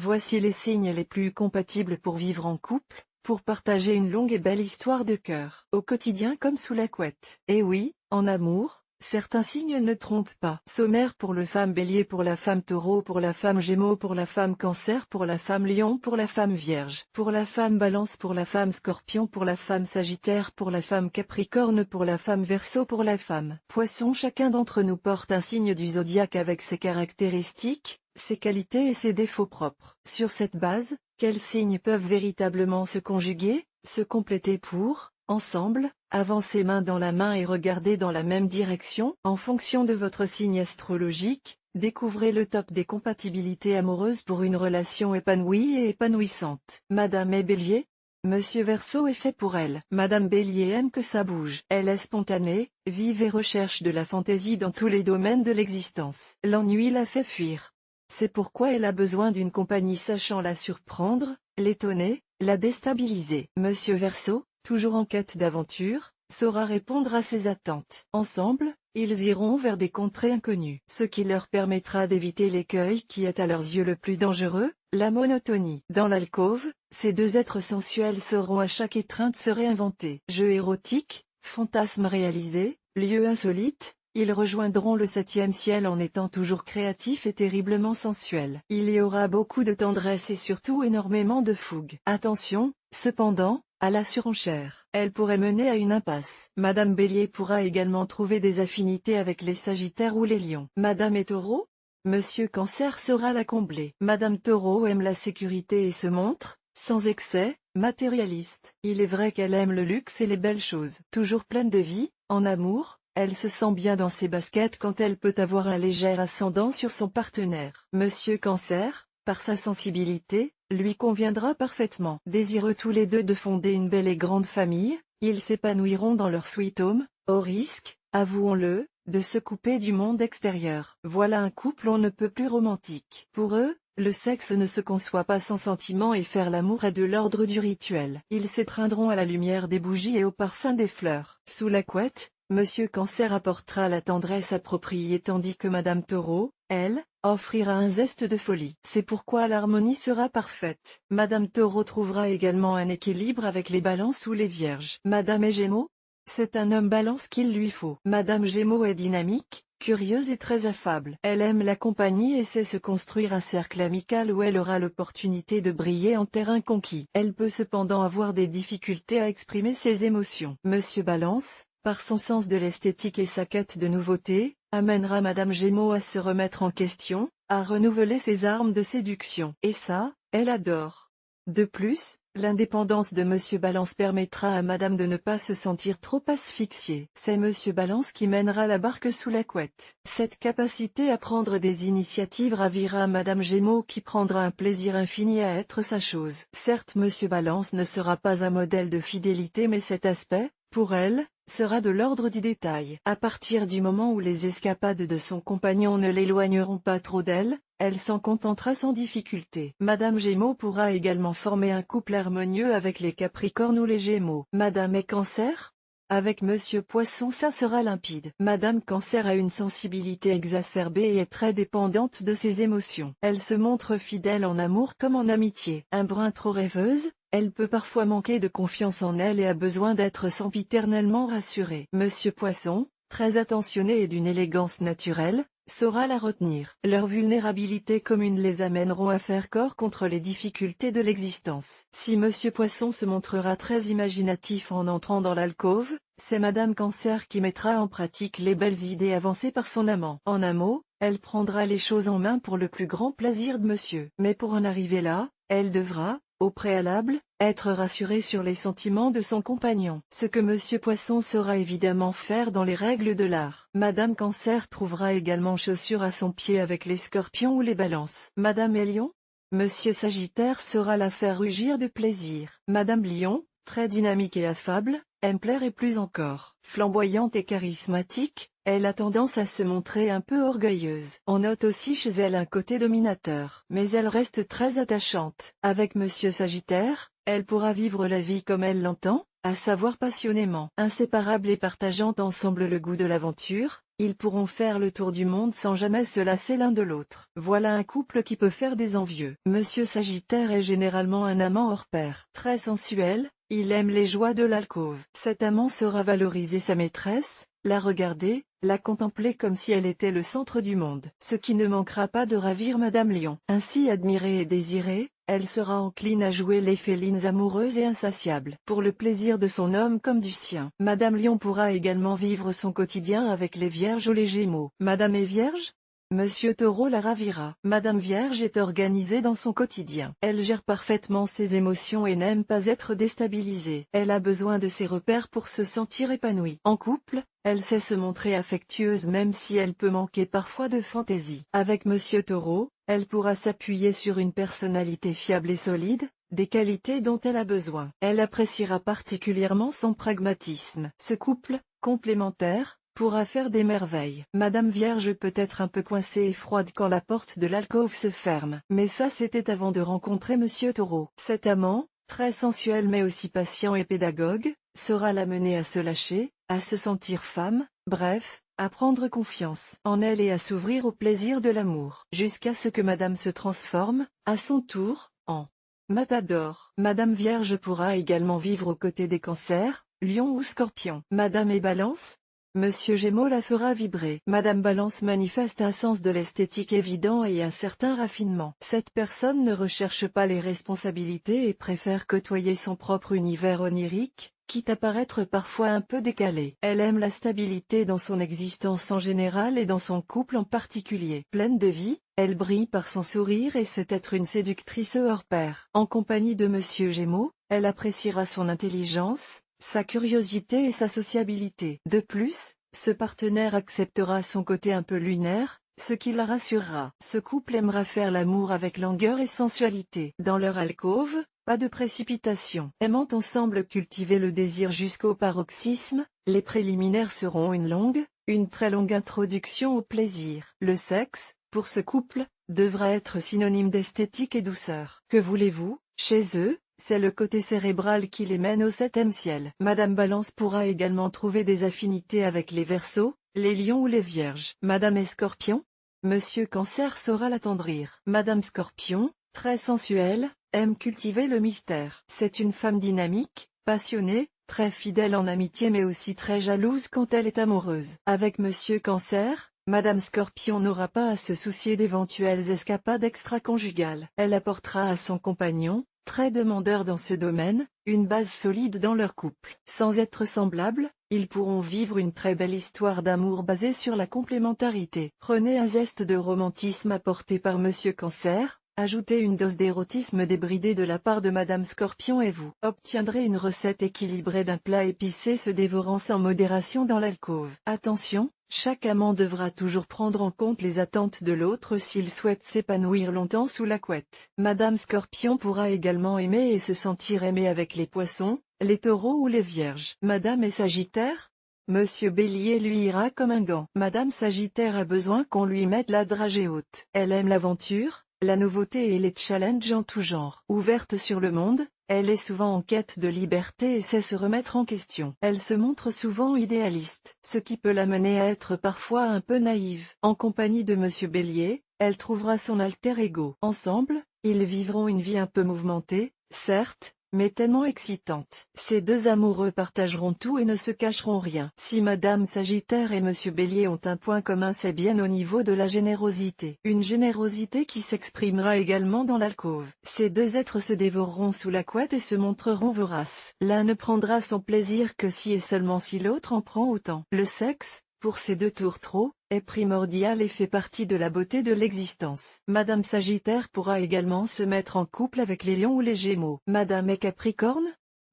Voici les signes les plus compatibles pour vivre en couple, pour partager une longue et belle histoire de cœur, au quotidien comme sous la couette. Et oui, en amour, certains signes ne trompent pas. Sommaire pour le femme Bélier, pour la femme Taureau, pour la femme Gémeaux, pour la femme Cancer, pour la femme Lion, pour la femme Vierge, pour la femme Balance, pour la femme Scorpion, pour la femme Sagittaire, pour la femme Capricorne, pour la femme Verseau, pour la femme Poisson. Chacun d'entre nous porte un signe du zodiaque avec ses caractéristiques, ses qualités et ses défauts propres. Sur cette base, quels signes peuvent véritablement se conjuguer, se compléter pour, ensemble, avancer main dans la main et regarder dans la même direction? En fonction de votre signe astrologique, découvrez le top des compatibilités amoureuses pour une relation épanouie et épanouissante. Madame est Bélier. Monsieur Verseau est fait pour elle. Madame Bélier aime que ça bouge. Elle est spontanée, vive et recherche de la fantaisie dans tous les domaines de l'existence. L'ennui la fait fuir. C'est pourquoi elle a besoin d'une compagnie sachant la surprendre, l'étonner, la déstabiliser. Monsieur Verseau, toujours en quête d'aventure, saura répondre à ses attentes. Ensemble, ils iront vers des contrées inconnues, ce qui leur permettra d'éviter l'écueil qui est à leurs yeux le plus dangereux, la monotonie. Dans l'alcôve, ces deux êtres sensuels sauront à chaque étreinte se réinventer. Jeux érotiques, fantasmes réalisés, lieux insolites, ils rejoindront le 7e ciel en étant toujours créatifs et terriblement sensuels. Il y aura beaucoup de tendresse et surtout énormément de fougue. Attention, cependant, à la surenchère. Elle pourrait mener à une impasse. Madame Bélier pourra également trouver des affinités avec les Sagittaires ou les Lions. Madame est Taureau? Monsieur Cancer saura la combler. Madame Taureau aime la sécurité et se montre, sans excès, matérialiste. Il est vrai qu'elle aime le luxe et les belles choses. Toujours pleine de vie, en amour, elle se sent bien dans ses baskets quand elle peut avoir un léger ascendant sur son partenaire. Monsieur Cancer, par sa sensibilité, lui conviendra parfaitement. Désireux tous les deux de fonder une belle et grande famille, ils s'épanouiront dans leur sweet home, au risque, avouons-le, de se couper du monde extérieur. Voilà un couple on ne peut plus romantique. Pour eux, le sexe ne se conçoit pas sans sentiment et faire l'amour est de l'ordre du rituel. Ils s'étreindront à la lumière des bougies et au parfum des fleurs. Sous la couette, Monsieur Cancer apportera la tendresse appropriée tandis que Madame Taureau, elle, offrira un zeste de folie. C'est pourquoi l'harmonie sera parfaite. Madame Taureau trouvera également un équilibre avec les Balances ou les Vierges. Madame est Gémeaux? C'est un homme Balance qu'il lui faut. Madame Gémeaux est dynamique, curieuse et très affable. Elle aime la compagnie et sait se construire un cercle amical où elle aura l'opportunité de briller en terrain conquis. Elle peut cependant avoir des difficultés à exprimer ses émotions. Monsieur Balance, par son sens de l'esthétique et sa quête de nouveauté, amènera Madame Gémeaux à se remettre en question, à renouveler ses armes de séduction. Et ça, elle adore. De plus, l'indépendance de Monsieur Balance permettra à Madame de ne pas se sentir trop asphyxiée. C'est Monsieur Balance qui mènera la barque sous la couette. Cette capacité à prendre des initiatives ravira Madame Gémeaux qui prendra un plaisir infini à être sa chose. Certes Monsieur Balance ne sera pas un modèle de fidélité mais cet aspect, pour elle, sera de l'ordre du détail. À partir du moment où les escapades de son compagnon ne l'éloigneront pas trop d'elle, elle s'en contentera sans difficulté. Madame Gémeaux pourra également former un couple harmonieux avec les Capricornes ou les Gémeaux. Madame est Cancer? Avec Monsieur Poisson ça sera limpide. Madame Cancer a une sensibilité exacerbée et est très dépendante de ses émotions. Elle se montre fidèle en amour comme en amitié. Un brin trop rêveuse, elle peut parfois manquer de confiance en elle et a besoin d'être sempiternellement rassurée. Monsieur Poisson, très attentionné et d'une élégance naturelle, saura la retenir. Leurs vulnérabilités communes les amèneront à faire corps contre les difficultés de l'existence. Si Monsieur Poisson se montrera très imaginatif en entrant dans l'alcôve, c'est Madame Cancer qui mettra en pratique les belles idées avancées par son amant. En un mot, elle prendra les choses en main pour le plus grand plaisir de Monsieur. Mais pour en arriver là, elle devra, au préalable, être rassurée sur les sentiments de son compagnon. Ce que Monsieur Poisson saura évidemment faire dans les règles de l'art. Madame Cancer trouvera également chaussure à son pied avec les Scorpions ou les Balances. Madame est Lion? Monsieur Sagittaire saura la faire rugir de plaisir. Madame Lion, très dynamique et affable, aime plaire et plus encore. Flamboyante et charismatique, elle a tendance à se montrer un peu orgueilleuse. On note aussi chez elle un côté dominateur. Mais elle reste très attachante. Avec Monsieur Sagittaire, elle pourra vivre la vie comme elle l'entend, à savoir passionnément. Inséparables et partageant ensemble le goût de l'aventure, ils pourront faire le tour du monde sans jamais se lasser l'un de l'autre. Voilà un couple qui peut faire des envieux. Monsieur Sagittaire est généralement un amant hors pair. Très sensuel, il aime les joies de l'alcôve. Cet amant saura valoriser sa maîtresse, la regarder, la contempler comme si elle était le centre du monde. Ce qui ne manquera pas de ravir Madame Lion. Ainsi admirée et désirée, elle sera encline à jouer les félines amoureuses et insatiables. Pour le plaisir de son homme comme du sien. Madame Lion pourra également vivre son quotidien avec les Vierges ou les Gémeaux. Madame est Vierge? Monsieur Taureau la ravira. Madame Vierge est organisée dans son quotidien. Elle gère parfaitement ses émotions et n'aime pas être déstabilisée. Elle a besoin de ses repères pour se sentir épanouie. En couple, elle sait se montrer affectueuse même si elle peut manquer parfois de fantaisie. Avec Monsieur Taureau, elle pourra s'appuyer sur une personnalité fiable et solide, des qualités dont elle a besoin. Elle appréciera particulièrement son pragmatisme. Ce couple, complémentaire, pourra faire des merveilles. Madame Vierge peut être un peu coincée et froide quand la porte de l'alcôve se ferme. Mais ça c'était avant de rencontrer Monsieur Taureau. Cet amant, très sensuel mais aussi patient et pédagogue, saura l'amener à se lâcher, à se sentir femme, bref, à prendre confiance en elle et à s'ouvrir au plaisir de l'amour. Jusqu'à ce que Madame se transforme, à son tour, en matador. Madame Vierge pourra également vivre aux côtés des Cancers, Lion ou Scorpion. Madame est Balance? Monsieur Gémeaux la fera vibrer. Madame Balance manifeste un sens de l'esthétique évident et un certain raffinement. Cette personne ne recherche pas les responsabilités et préfère côtoyer son propre univers onirique, quitte à paraître parfois un peu décalé. Elle aime la stabilité dans son existence en général et dans son couple en particulier. Pleine de vie, elle brille par son sourire et sait être une séductrice hors pair. En compagnie de Monsieur Gémeaux, elle appréciera son intelligence, sa curiosité et sa sociabilité. De plus, ce partenaire acceptera son côté un peu lunaire, ce qui la rassurera. Ce couple aimera faire l'amour avec langueur et sensualité. Dans leur alcôve, pas de précipitation. Aimant ensemble cultiver le désir jusqu'au paroxysme, les préliminaires seront une très longue introduction au plaisir. Le sexe, pour ce couple, devra être synonyme d'esthétique et douceur. Que voulez-vous, chez eux? C'est le côté cérébral qui les mène au septième ciel. Madame Balance pourra également trouver des affinités avec les Verseaux, les Lions ou les Vierges. Madame est Scorpion? Monsieur Cancer saura l'attendrir. Madame Scorpion, très sensuelle, aime cultiver le mystère. C'est une femme dynamique, passionnée, très fidèle en amitié mais aussi très jalouse quand elle est amoureuse. Avec Monsieur Cancer, Madame Scorpion n'aura pas à se soucier d'éventuelles escapades extra-conjugales. Elle apportera à son compagnon, très demandeur dans ce domaine, une base solide dans leur couple. Sans être semblables, ils pourront vivre une très belle histoire d'amour basée sur la complémentarité. Prenez un zeste de romantisme apporté par Monsieur Cancer, ajoutez une dose d'érotisme débridé de la part de Madame Scorpion et vous obtiendrez une recette équilibrée d'un plat épicé se dévorant sans modération dans l'alcôve. Attention! Chaque amant devra toujours prendre en compte les attentes de l'autre s'il souhaite s'épanouir longtemps sous la couette. Madame Scorpion pourra également aimer et se sentir aimée avec les Poissons, les Taureaux ou les Vierges. Madame est Sagittaire? Monsieur Bélier lui ira comme un gant. Madame Sagittaire a besoin qu'on lui mette la dragée haute. Elle aime l'aventure, la nouveauté et les challenges en tout genre. Ouverte sur le monde, elle est souvent en quête de liberté et sait se remettre en question. Elle se montre souvent idéaliste, ce qui peut l'amener à être parfois un peu naïve. En compagnie de Monsieur Bélier, elle trouvera son alter ego. Ensemble, ils vivront une vie un peu mouvementée, certes, mais tellement excitante. Ces deux amoureux partageront tout et ne se cacheront rien. Si Madame Sagittaire et Monsieur Bélier ont un point commun, c'est bien au niveau de la générosité. Une générosité qui s'exprimera également dans l'alcôve. Ces deux êtres se dévoreront sous la couette et se montreront voraces. L'un ne prendra son plaisir que si et seulement si l'autre en prend autant. Le sexe, pour ces deux tourtereaux, est primordial et fait partie de la beauté de l'existence. Madame Sagittaire pourra également se mettre en couple avec les Lions ou les Gémeaux. Madame est Capricorne?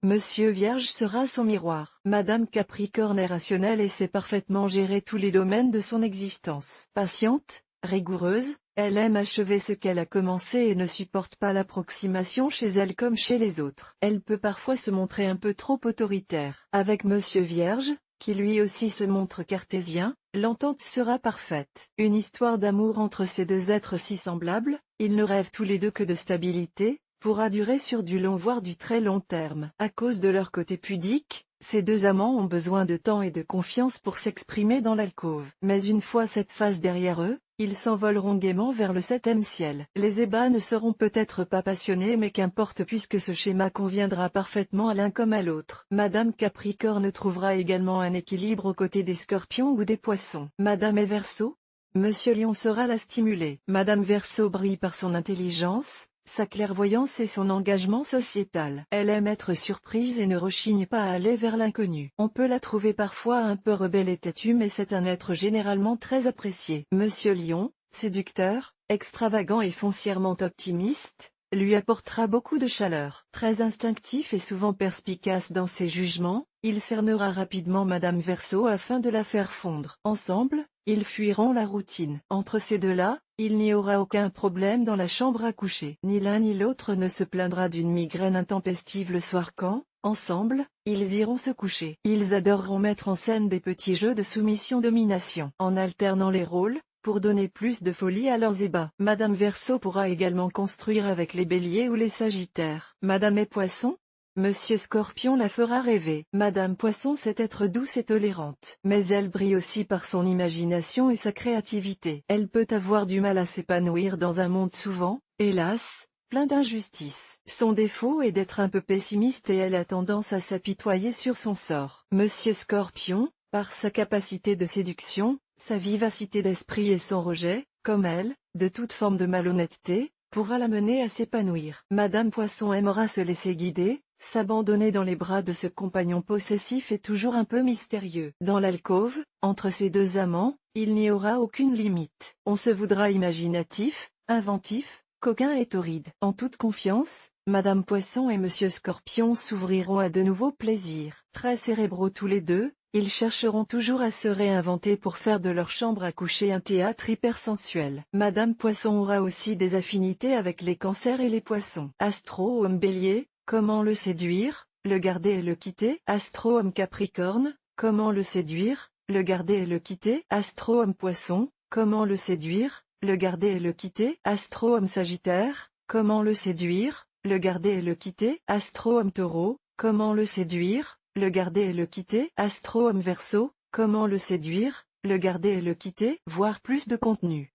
Monsieur Vierge sera son miroir. Madame Capricorne est rationnelle et sait parfaitement gérer tous les domaines de son existence. Patiente, rigoureuse, elle aime achever ce qu'elle a commencé et ne supporte pas l'approximation chez elle comme chez les autres. Elle peut parfois se montrer un peu trop autoritaire. Avec Monsieur Vierge, qui lui aussi se montre cartésien, l'entente sera parfaite. Une histoire d'amour entre ces deux êtres si semblables, ils ne rêvent tous les deux que de stabilité, pourra durer sur du long voire du très long terme. À cause de leur côté pudique, ces deux amants ont besoin de temps et de confiance pour s'exprimer dans l'alcôve. Mais une fois cette phase derrière eux, ils s'envoleront gaiement vers le septième ciel. Les ébats ne seront peut-être pas passionnés, mais qu'importe, puisque ce schéma conviendra parfaitement à l'un comme à l'autre. Madame Capricorne trouvera également un équilibre aux côtés des Scorpions ou des Poissons. Madame est Verseau, Monsieur Lion saura la stimuler. Madame Verseau brille par son intelligence, sa clairvoyance et son engagement sociétal. Elle aime être surprise et ne rechigne pas à aller vers l'inconnu. On peut la trouver parfois un peu rebelle et têtue, mais c'est un être généralement très apprécié. Monsieur Lion, séducteur, extravagant et foncièrement optimiste, lui apportera beaucoup de chaleur. Très instinctif et souvent perspicace dans ses jugements, il cernera rapidement Madame Verseau afin de la faire fondre. Ensemble, ils fuiront la routine. Entre ces deux-là, il n'y aura aucun problème dans la chambre à coucher. Ni l'un ni l'autre ne se plaindra d'une migraine intempestive le soir quand, ensemble, ils iront se coucher. Ils adoreront mettre en scène des petits jeux de soumission-domination, en alternant les rôles, pour donner plus de folie à leurs ébats. Madame Verseau pourra également construire avec les Béliers ou les Sagittaires. Madame est Poisson, Monsieur Scorpion la fera rêver. Madame Poisson sait être douce et tolérante. Mais elle brille aussi par son imagination et sa créativité. Elle peut avoir du mal à s'épanouir dans un monde souvent, hélas, plein d'injustices. Son défaut est d'être un peu pessimiste et elle a tendance à s'apitoyer sur son sort. Monsieur Scorpion, par sa capacité de séduction, sa vivacité d'esprit et son rejet, comme elle, de toute forme de malhonnêteté, pourra la mener à s'épanouir. Madame Poisson aimera se laisser guider, s'abandonner dans les bras de ce compagnon possessif et toujours un peu mystérieux. Dans l'alcôve, entre ces deux amants, il n'y aura aucune limite. On se voudra imaginatif, inventif, coquin et torride. En toute confiance, Madame Poisson et Monsieur Scorpion s'ouvriront à de nouveaux plaisirs. Très cérébraux tous les deux, ils chercheront toujours à se réinventer pour faire de leur chambre à coucher un théâtre hypersensuel. Madame Poisson aura aussi des affinités avec les Cancers et les Poissons. Astro-homme Bélier, comment le séduire, le garder et le quitter? Astro-homme Capricorne, comment le séduire, le garder et le quitter? Astro-homme Poisson, comment le séduire, le garder et le quitter? Astro-homme Sagittaire, comment le séduire, le garder et le quitter? Astro-homme Taureau, comment le séduire, le garder et le quitter? Astro-homme Verseau, comment le séduire, le garder et le quitter? Voir plus de contenu.